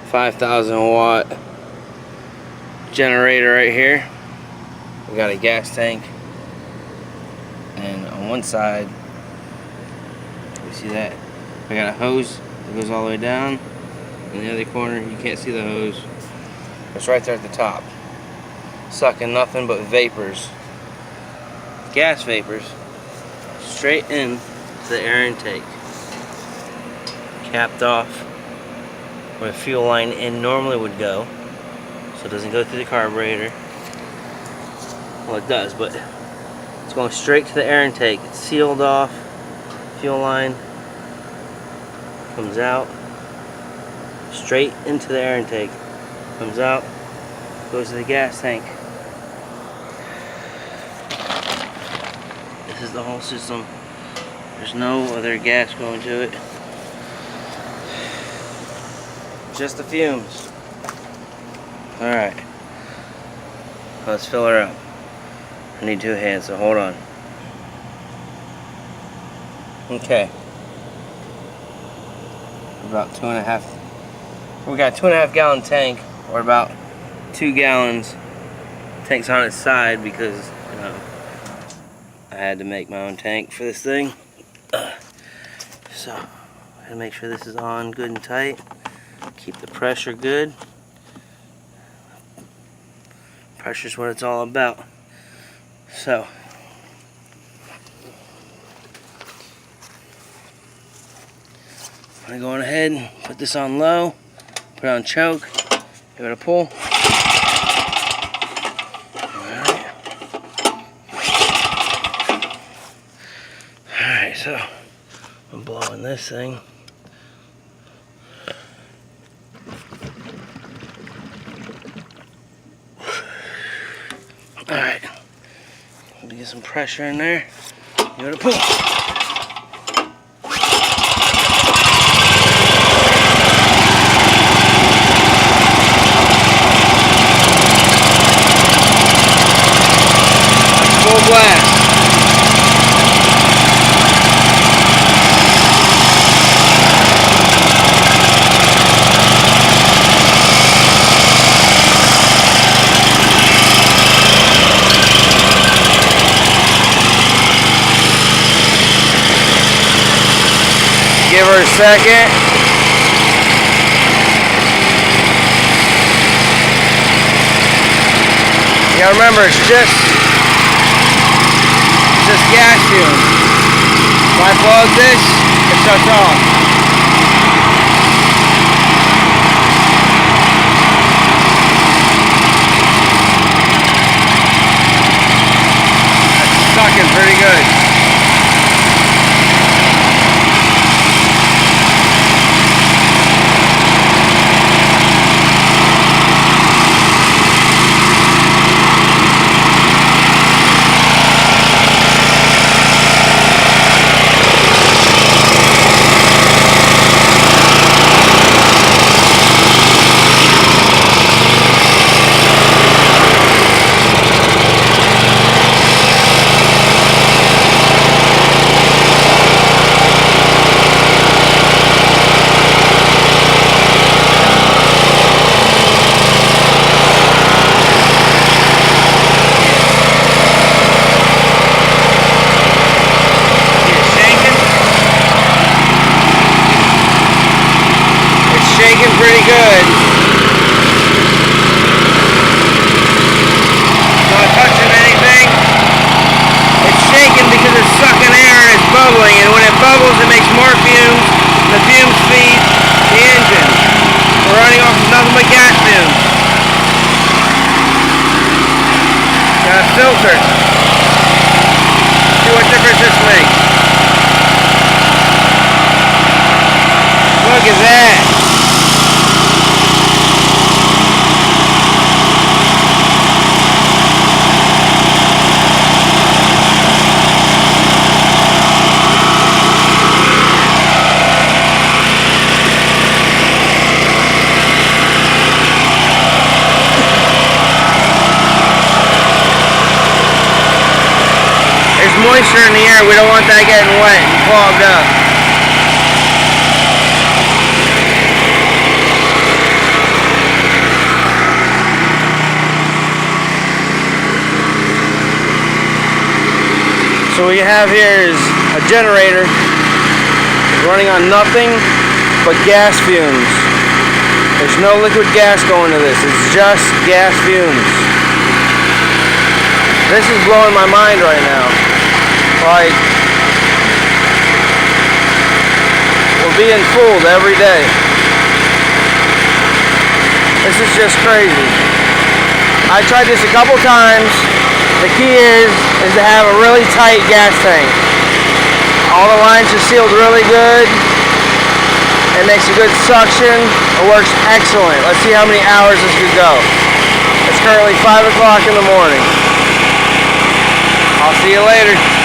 5,000 watt generator right here. We got a gas tank, and on one side, you see that? I got a hose that goes all the way down. In the other corner, you can't see the hose. It's right there at the top. Sucking nothing but vapors. Gas vapors. Straight in to the air intake. Capped off where the fuel line in normally would go. So it doesn't go through the carburetor. Well, it does, but it's going straight to the air intake. It's sealed off. Fuel line comes out. Straight into the air intake. Comes out. Goes to the gas tank. This is the whole system. There's no other gas going to it. Just the fumes. Alright. Let's fill her up. I need 2 hands, so hold on. Okay. About 2.5. We got a 2.5 gallon tank, or about 2 gallons. Tank's on its side because, you know, I had to make my own tank for this thing. So, I gotta make sure this is on good and tight. Keep the pressure good. Pressure's what it's all about. So, I'm going ahead and put this on low, put it on choke, give it a pull. Alright, so I'm blowing this thing. Alright, let me get some pressure in there. Give it a pull. Full blast. Give her a second. Yeah, remember, it's just gas fumes. If I plug this, it shuts off. That's sucking pretty good. Shaking pretty good. Not touching anything. It's shaking because it's sucking air and it's bubbling, and when it bubbles it makes more fumes. The fumes feed the engine. We're running off of nothing but gas fumes. Got a filter. See what difference this makes. Look at that. There's moisture in the air. We don't want that getting wet and clogged up. what you have here is a generator running on nothing but gas fumes. There's no liquid gas going to this. It's just gas fumes. This is blowing my mind right now. Like, we're being fooled every day. This is just crazy. I tried this a couple times. The key is to have a really tight gas tank. All the lines are sealed really good. It makes a good suction. It works excellent. Let's see how many hours this could go. It's currently 5 o'clock in the morning. I'll see you later.